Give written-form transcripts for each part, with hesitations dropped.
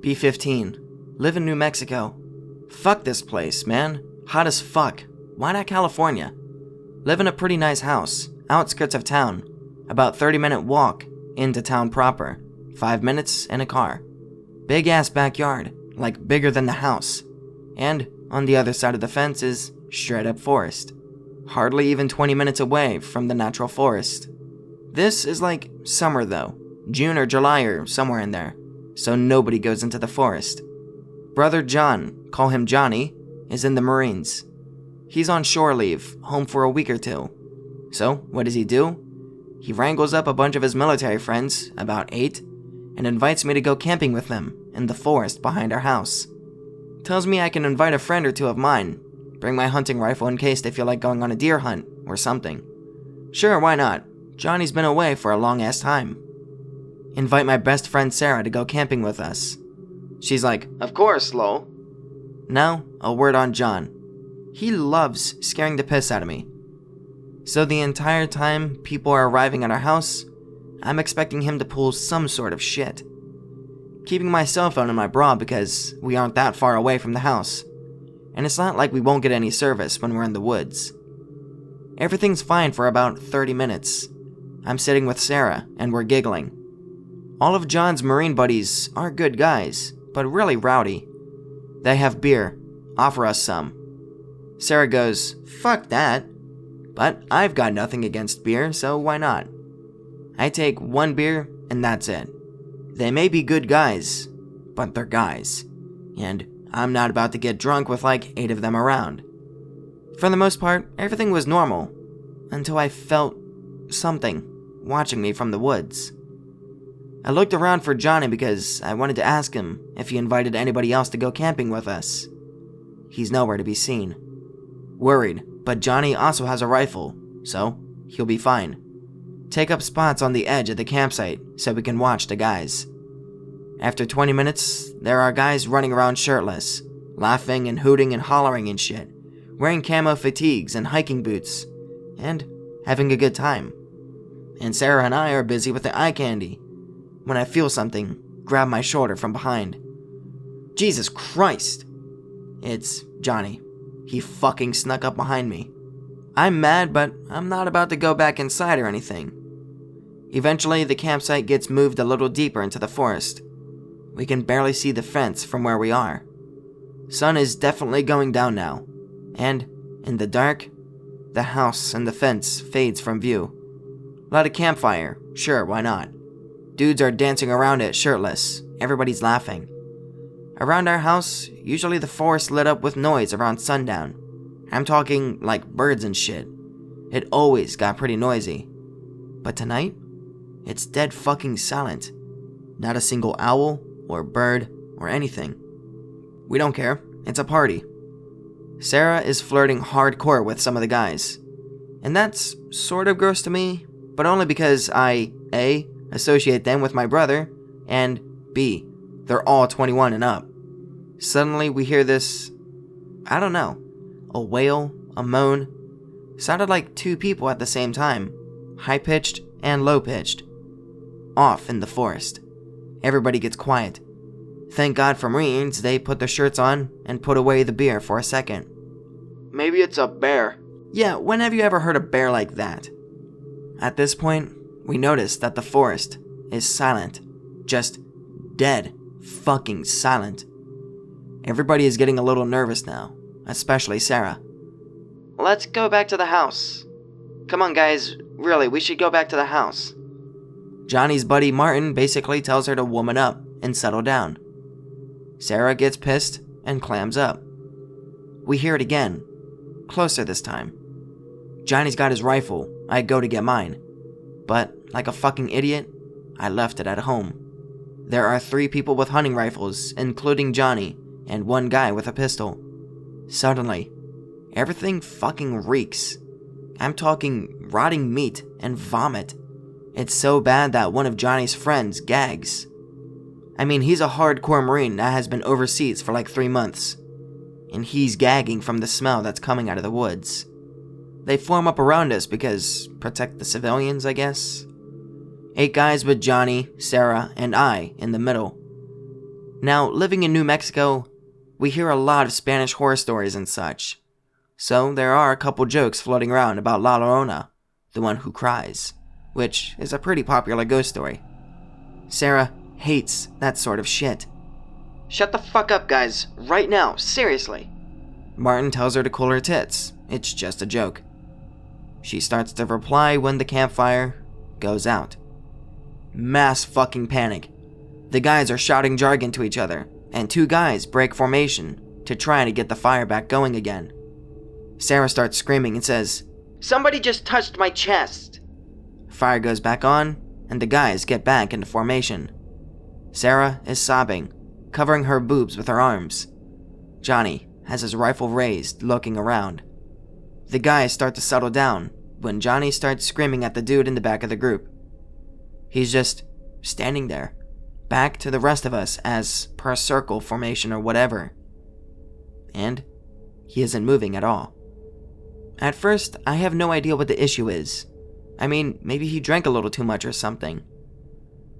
B15. Live in New Mexico. Fuck this place, man. Hot as fuck. Why not California? Live in a pretty nice house, outskirts of town. About 30-minute walk into town proper. 5 minutes in a car. Big ass backyard, like bigger than the house. And on the other side of the fence is straight up forest. Hardly even 20 minutes away from the natural forest. This is like summer though. June or July or somewhere in there. So nobody goes into the forest. Brother John, call him Johnny, is in the Marines. He's on shore leave, home for a week or two. So what does he do? He wrangles up a bunch of his military friends, about 8, and invites me to go camping with them in the forest behind our house. Tells me I can invite a friend or two of mine, bring my hunting rifle in case they feel like going on a deer hunt or something. Sure, why not? Johnny's been away for a long ass time. Invite my best friend Sarah to go camping with us. She's like, of course, lol. Now, a word on John. He loves scaring the piss out of me. So the entire time people are arriving at our house, I'm expecting him to pull some sort of shit. Keeping my cell phone in my bra because we aren't that far away from the house. And it's not like we won't get any service when we're in the woods. Everything's fine for about 30 minutes. I'm sitting with Sarah and we're giggling. All of John's Marine buddies are good guys, but really rowdy. They have beer, offer us some. Sarah goes, fuck that. But I've got nothing against beer, so why not? I take one beer and that's it. They may be good guys, but they're guys. And I'm not about to get drunk with like 8 of them around. For the most part, everything was normal, until I felt something watching me from the woods. I looked around for Johnny because I wanted to ask him if he invited anybody else to go camping with us. He's nowhere to be seen. Worried, but Johnny also has a rifle, so he'll be fine. Take up spots on the edge of the campsite so we can watch the guys. After 20 minutes, there are guys running around shirtless, laughing and hooting and hollering and shit, wearing camo fatigues and hiking boots, and having a good time. And Sarah and I are busy with the eye candy, when I feel something grab my shoulder from behind. Jesus Christ! It's Johnny. He fucking snuck up behind me. I'm mad, but I'm not about to go back inside or anything. Eventually, the campsite gets moved a little deeper into the forest. We can barely see the fence from where we are. Sun is definitely going down now, and in the dark, the house and the fence fades from view. Light a campfire, sure, why not? Dudes are dancing around it shirtless, everybody's laughing. Around our house, usually the forest lit up with noise around sundown. I'm talking like birds and shit. It always got pretty noisy. But tonight, it's dead fucking silent. Not a single owl, or bird, or anything. We don't care, it's a party. Sarah is flirting hardcore with some of the guys. And that's sort of gross to me, but only because I, A, associate them with my brother, and B, they're all 21 and up. Suddenly we hear this, I don't know, a wail, a moan. Sounded like 2 people at the same time, high-pitched and low-pitched. Off in the forest. Everybody gets quiet. Thank God for Marines, they put their shirts on and put away the beer for a second. Maybe it's a bear. Yeah, when have you ever heard a bear like that? At this point, we notice that the forest is silent. Just dead fucking silent. Everybody is getting a little nervous now, especially Sarah. Let's go back to the house. Come on guys, really, we should go back to the house. Johnny's buddy Martin basically tells her to woman up and settle down. Sarah gets pissed and clams up. We hear it again, closer this time. Johnny's got his rifle, I go to get mine. But, like a fucking idiot, I left it at home. There are 3 people with hunting rifles, including Johnny, and 1 guy with a pistol. Suddenly, everything fucking reeks. I'm talking rotting meat and vomit. It's so bad that one of Johnny's friends gags. I mean, he's a hardcore Marine that has been overseas for like 3 months. And he's gagging from the smell that's coming out of the woods. They form up around us because protect the civilians, I guess. 8 guys with Johnny, Sarah, and I in the middle. Now, living in New Mexico, we hear a lot of Spanish horror stories and such. So there are a couple jokes floating around about La Llorona, the one who cries, which is a pretty popular ghost story. Sarah hates that sort of shit. Shut the fuck up, guys, right now, seriously. Martin tells her to cool her tits. It's just a joke. She starts to reply when the campfire goes out. Mass fucking panic. The guys are shouting jargon to each other, and two guys break formation to try to get the fire back going again. Sarah starts screaming and says, "Somebody just touched my chest." Fire goes back on, and the guys get back into formation. Sarah is sobbing, covering her boobs with her arms. Johnny has his rifle raised, looking around. The guys start to settle down when Johnny starts screaming at the dude in the back of the group. He's just standing there, back to the rest of us as per circle formation or whatever. And he isn't moving at all. At first, I have no idea what the issue is. I mean, maybe he drank a little too much or something.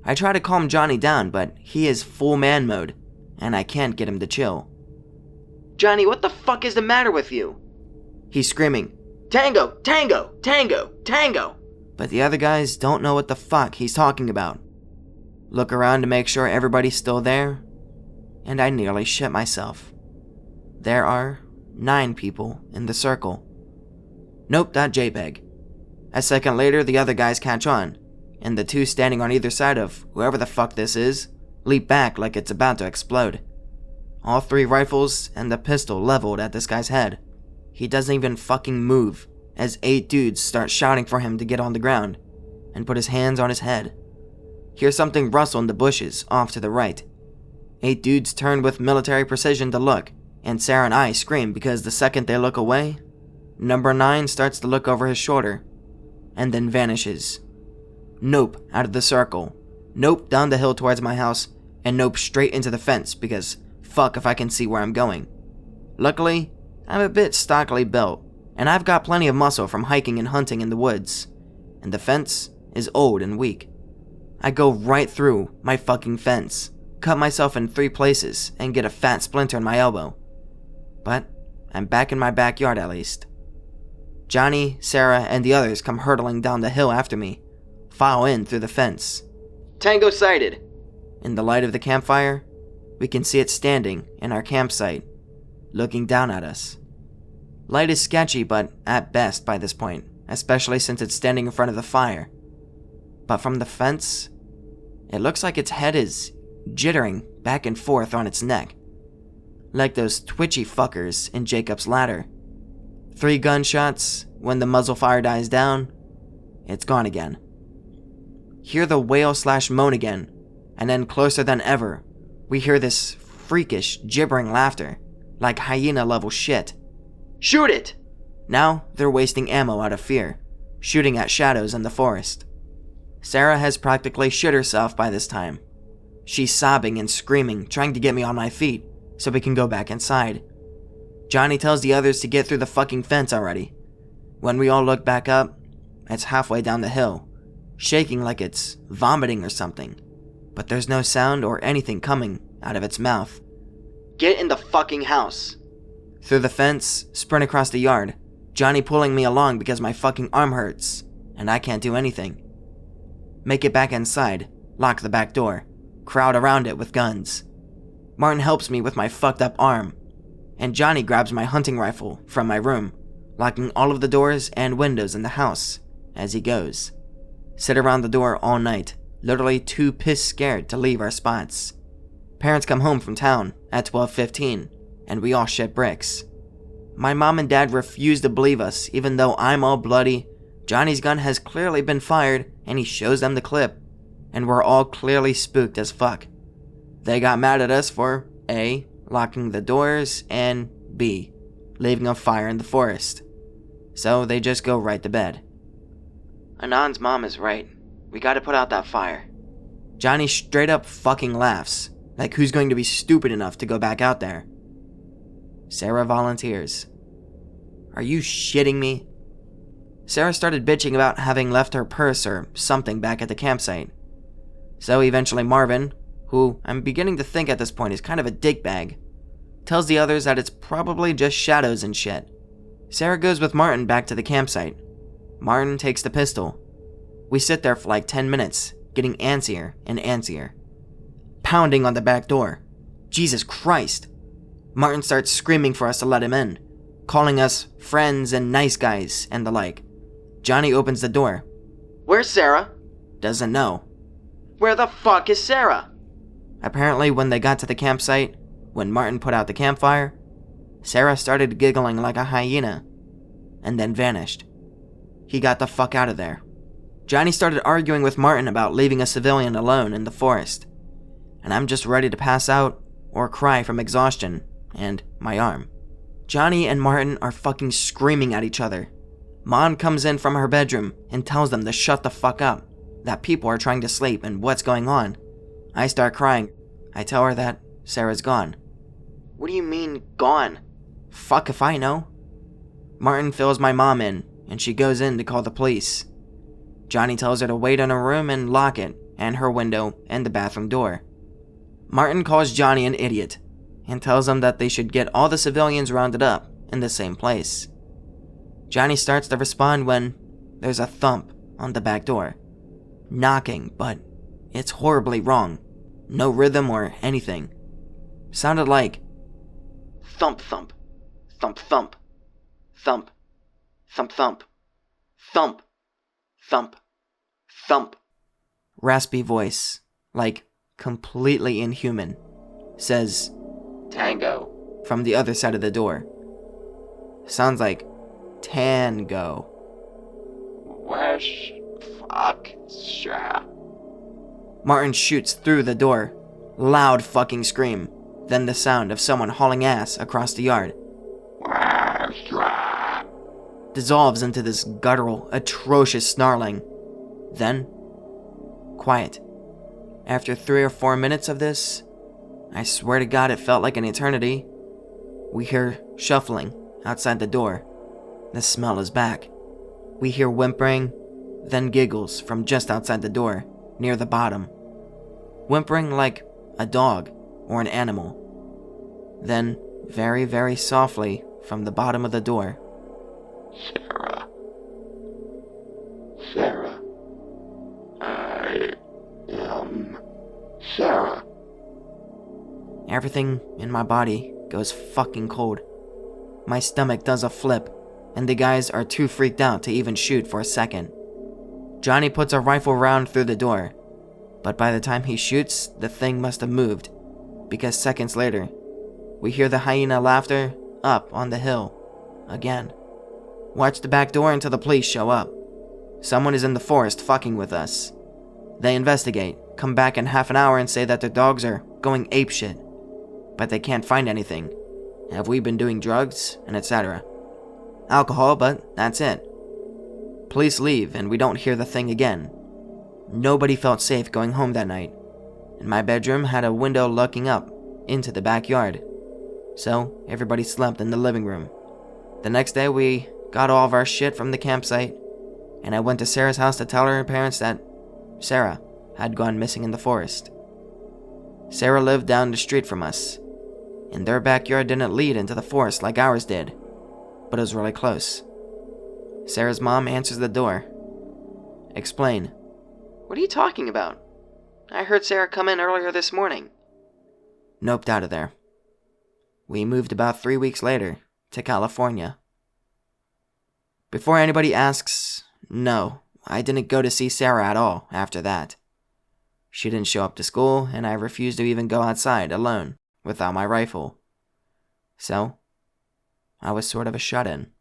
I try to calm Johnny down, but he is full man mode, and I can't get him to chill. "Johnny, what the fuck is the matter with you?" He's screaming, "Tango, tango, tango, tango!" But the other guys don't know what the fuck he's talking about. Look around to make sure everybody's still there, and I nearly shit myself. There are 9 people in the circle. Nope, not JPEG. A second later, the other guys catch on, and the 2 standing on either side of whoever the fuck this is leap back like it's about to explode. All 3 rifles and the pistol leveled at this guy's head. He doesn't even fucking move as 8 dudes start shouting for him to get on the ground and put his hands on his head. Hear something rustle in the bushes off to the right. 8 dudes turn with military precision to look, and Sarah and I scream because the second they look away, number 9 starts to look over his shoulder and then vanishes. Nope out of the circle, nope down the hill towards my house, and nope straight into the fence because fuck if I can see where I'm going. Luckily, I'm a bit stockily built, and I've got plenty of muscle from hiking and hunting in the woods, and the fence is old and weak. I go right through my fucking fence, cut myself in 3 places, and get a fat splinter in my elbow. But I'm back in my backyard at least. Johnny, Sarah, and the others come hurtling down the hill after me, file in through the fence. Tango sighted. In the light of the campfire, we can see it standing in our campsite, looking down at us. Light is sketchy, but at best by this point, especially since it's standing in front of the fire. But from the fence, it looks like its head is jittering back and forth on its neck, like those twitchy fuckers in Jacob's Ladder. 3 gunshots, when the muzzle fire dies down, it's gone again. Hear the wail/moan again, and then closer than ever, we hear this freakish, gibbering laughter, like hyena-level shit. Shoot it! Now they're wasting ammo out of fear, shooting at shadows in the forest. Sarah has practically shit herself by this time. She's sobbing and screaming, trying to get me on my feet so we can go back inside. Johnny tells the others to get through the fucking fence already. When we all look back up, it's halfway down the hill, shaking like it's vomiting or something, but there's no sound or anything coming out of its mouth. Get in the fucking house. Through the fence, sprint across the yard, Johnny pulling me along because my fucking arm hurts, and I can't do anything. Make it back inside, lock the back door, crowd around it with guns. Martin helps me with my fucked up arm, and Johnny grabs my hunting rifle from my room, locking all of the doors and windows in the house as he goes. Sit around the door all night, literally too piss scared to leave our spots. Parents come home from town at 12:15, and we all shit bricks. My mom and dad refuse to believe us, even though I'm all bloody, Johnny's gun has clearly been fired, and he shows them the clip, and we're all clearly spooked as fuck. They got mad at us for A, locking the doors, and B, leaving a fire in the forest. So they just go right to bed. Anand's mom is right. We gotta put out that fire. Johnny straight up fucking laughs, like who's going to be stupid enough to go back out there? Sarah volunteers. Are you shitting me? Sarah started bitching about having left her purse or something back at the campsite. So eventually Marvin, who I'm beginning to think at this point is kind of a dickbag, tells the others that it's probably just shadows and shit. Sarah goes with Martin back to the campsite. Martin takes the pistol. We sit there for like 10 minutes, getting antsier and antsier. Pounding on the back door. Jesus Christ. Martin starts screaming for us to let him in, calling us friends and nice guys and the like. Johnny opens the door. "Where's Sarah?" Doesn't know. "Where the fuck is Sarah?" Apparently, when they got to the campsite, when Martin put out the campfire, Sarah started giggling like a hyena, and then vanished. He got the fuck out of there. Johnny started arguing with Martin about leaving a civilian alone in the forest, and I'm just ready to pass out or cry from exhaustion and my arm. Johnny and Martin are fucking screaming at each other. Mom comes in from her bedroom and tells them to shut the fuck up, that people are trying to sleep and what's going on. I start crying. I tell her that Sarah's gone. "What do you mean, gone?" "Fuck if I know." Martin fills my mom in, and she goes in to call the police. Johnny tells her to wait in her room and lock it, and her window, and the bathroom door. Martin calls Johnny an idiot, and tells him that they should get all the civilians rounded up in the same place. Johnny starts to respond when there's a thump on the back door. Knocking, but it's horribly wrong. No rhythm or anything. Sounded like thump thump, thump thump, thump, thump thump, thump, thump, thump. Raspy voice, like completely inhuman, says "Tango" from the other side of the door. Sounds like tango. "Where's fuck Sarah?" Martin shoots through the door. Loud fucking scream. Then the sound of someone hauling ass across the yard. Dissolves into this guttural, atrocious snarling. Then, quiet. After 3 or 4 minutes of this, I swear to God it felt like an eternity, we hear shuffling outside the door. The smell is back. We hear whimpering, then giggles from just outside the door, near the bottom. Whimpering like a dog or an animal. Then, very, very softly, from the bottom of the door, "Sarah. Sarah. I am Sarah." Everything in my body goes fucking cold. My stomach does a flip, and the guys are too freaked out to even shoot for a second. Johnny puts a rifle round through the door, but by the time he shoots, the thing must have moved, because seconds later, we hear the hyena laughter up on the hill again. Watch the back door until the police show up. Someone is in the forest fucking with us. They investigate, come back in half an hour and say that their dogs are going apeshit, but they can't find anything. Have we been doing drugs, and etc. Alcohol, but that's it. Police leave and we don't hear the thing again. Nobody felt safe going home that night, and my bedroom had a window looking up into the backyard, so everybody slept in the living room. The next day we got all of our shit from the campsite, and I went to Sarah's house to tell her parents that Sarah had gone missing in the forest. Sarah lived down the street from us, and their backyard didn't lead into the forest like ours did, but it was really close. Sarah's mom answers the door. Explain. "What are you talking about? I heard Sarah come in earlier this morning." Noped out of there. We moved about 3 weeks later to California. Before anybody asks, no, I didn't go to see Sarah at all after that. She didn't show up to school, and I refused to even go outside alone without my rifle. So, I was sort of a shut-in.